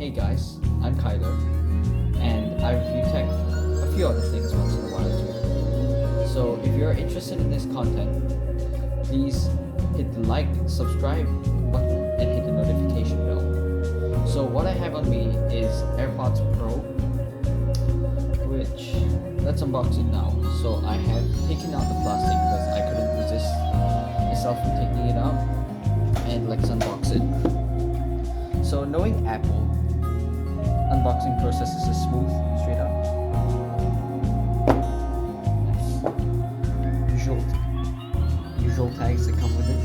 Hey guys, I'm Kyler, and I review tech, a few other things once in a while too. So if you're interested in this content, please hit the like, subscribe button, and hit the notification bell. So what I have on me is Airpods Pro, which let's unbox it now. So I have taken out the plastic because I couldn't resist myself from taking it out, and let's unbox it. So knowing Apple, unboxing process is smooth, straight up. Usual tags that come with it.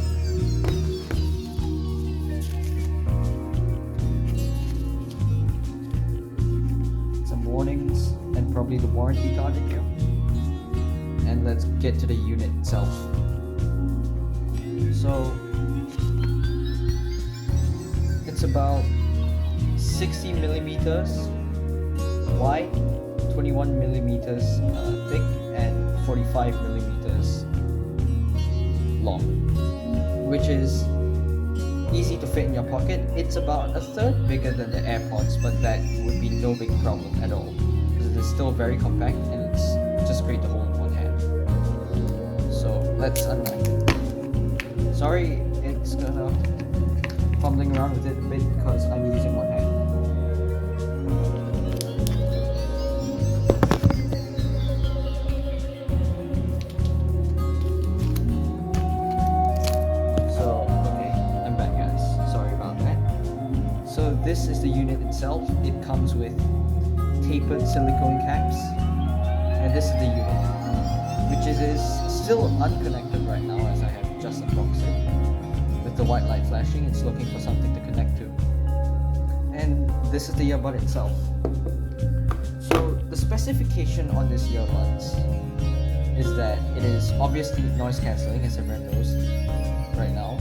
Some warnings and probably the warranty card in here. And let's get to the unit itself. So it's about 60 millimeters wide, 21 millimeters thick, and 45 millimeters long, which is easy to fit in your pocket. It's about a third bigger than the AirPods, but that would be no big problem at all because it is still very compact and it's just great to hold in one hand. So let's unpack it. Sorry, it's gonna fumbling around with it a bit because I'm using one hand. So this is the unit itself. It comes with tapered silicone caps, and this is the unit, which is still unconnected right now as I have just unboxed it. With the white light flashing, it's looking for something to connect to. And this is the earbud itself. So the specification on this earbuds is that it is obviously noise cancelling, as everyone knows right now.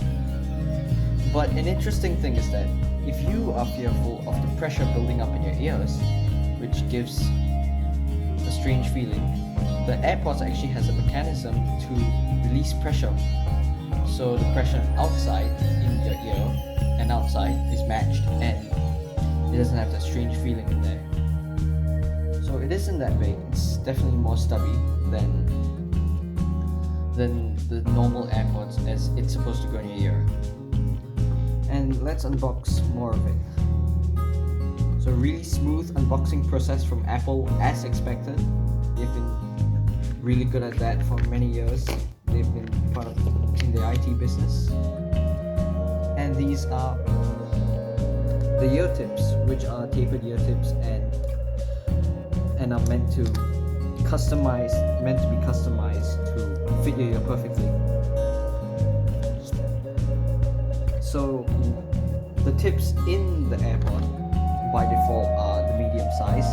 But an interesting thing is that if you are fearful of the pressure building up in your ears, which gives a strange feeling, the AirPods actually has a mechanism to release pressure. So the pressure outside in your ear and outside is matched, and it doesn't have that strange feeling in there. So it isn't that big. It's definitely more stubby than the normal AirPods as it's supposed to go in your ear. And let's unbox more of it. So really smooth unboxing process from Apple as expected. They've been really good at that for many years. They've been part of in the IT business. And these are the ear tips, which are tapered ear tips and are meant to be customized to fit your ear perfectly. So the tips in the AirPod by default are the medium size,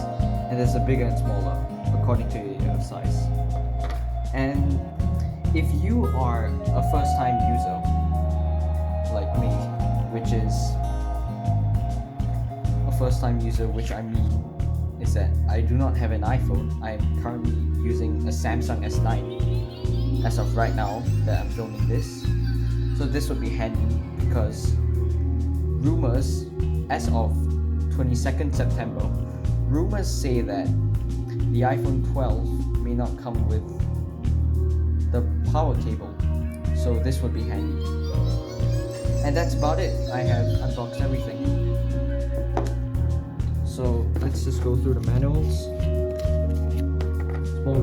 and there's a bigger and smaller according to your ear size. And if you are a first-time user like me, which is a first-time user, which I mean is that I do not have an iPhone. I am currently using a Samsung S9 as of right now that I'm filming this. So this would be handy because rumors, as of 22nd September, rumors say that the iPhone 12 may not come with the power cable. So this would be handy. And that's about it. I have unboxed everything. So let's just go through the manuals. Small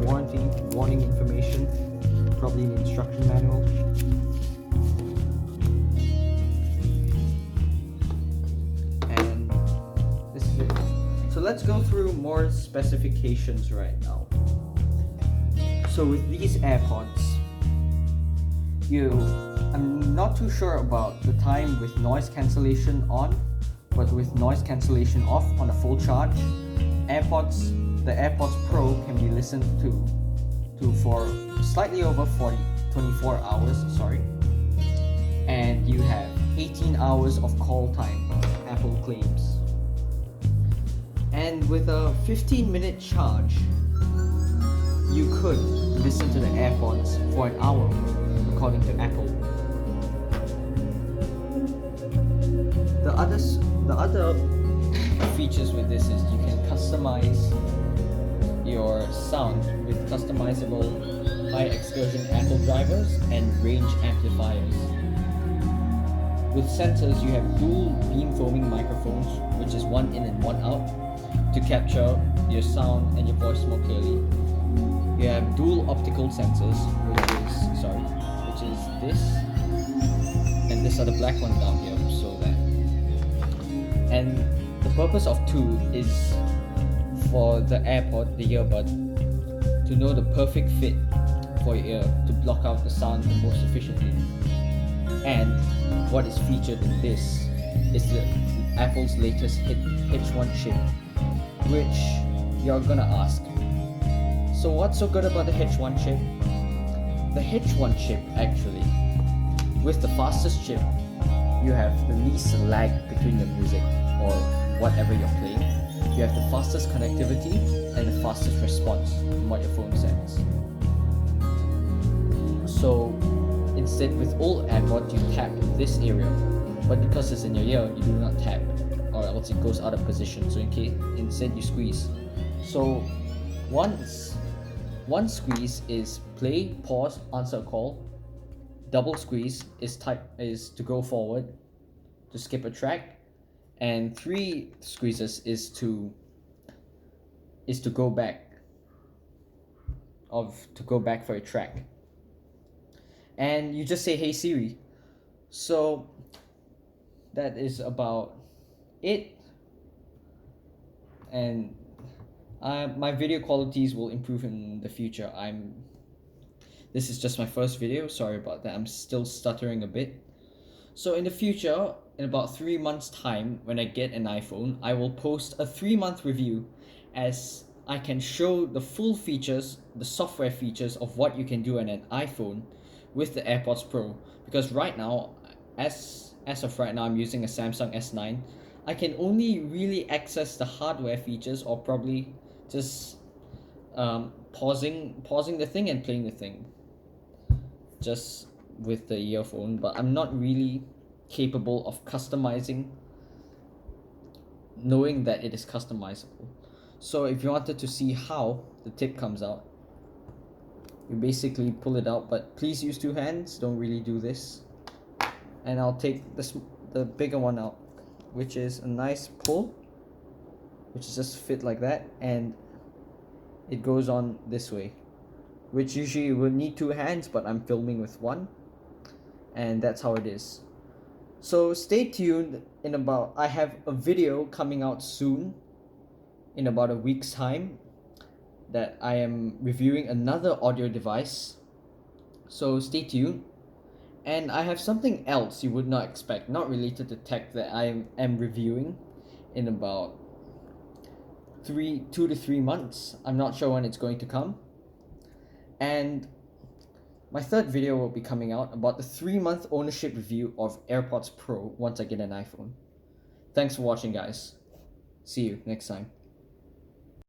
warning information, probably an instruction manual. So let's go through more specifications right now. So with these AirPods, I'm not too sure about the time with noise cancellation on, but with noise cancellation off on a full charge, the AirPods Pro can be listened to for slightly over 24 hours, and you have 18 hours of call time, Apple claims. And with a 15-minute charge, you could listen to the AirPods for an hour, according to Apple. The other features with this is you can customize your sound with customizable high excursion Apple drivers and range amplifiers. With sensors, you have dual beamforming microphones, which is one in and one out, to capture your sound and your voice more clearly. You have dual optical sensors, which is this, and this are the black ones down here, so that. And the purpose of two is for the AirPod, the earbud, to know the perfect fit for your ear to block out the sound the most efficiently. And what is featured in this is the Apple's latest H1 chip, which you're gonna ask, so what's so good about the H1 chip? The H1 chip actually, with the fastest chip, you have the least lag between your music or whatever you're playing. You have the fastest connectivity and the fastest response from what your phone sends. So instead, with all AirPods, you tap this area, but because it's in your ear, you do not tap, or else it goes out of position. So instead you squeeze. So one squeeze is play, pause, answer a call. Double squeeze is to go forward, to skip a track, and 3 squeezes is to go back for a track. And you just say, "Hey Siri." So that is about it. And my video qualities will improve in the future. This is just my first video, sorry about that, I'm still stuttering a bit. So in the future, in about 3 months time, when I get an iPhone, I will post a 3-month review, as I can show the full features, the software features of what you can do on an iPhone with the AirPods Pro. Because right now, as of right now, I'm using a Samsung S9. I can only really access the hardware features, or probably just pausing the thing and playing the thing just with the earphone, but I'm not really capable of customizing, knowing that it is customizable. So if you wanted to see how the tip comes out, you basically pull it out, but please use 2 hands, don't really do this. And I'll take the bigger one out, which is a nice pull, which is just fit like that, and it goes on this way, which usually you will need 2 hands, but I'm filming with 1, and that's how it is. So stay tuned. I have a video coming out soon, in about a week's time, that I am reviewing another audio device, so stay tuned. And I have something else you would not expect, not related to tech, that I am reviewing in about 2 to 3 months. I'm not sure when it's going to come. And my third video will be coming out about the 3-month ownership review of AirPods Pro once I get an iPhone. Thanks for watching, guys. See you next time.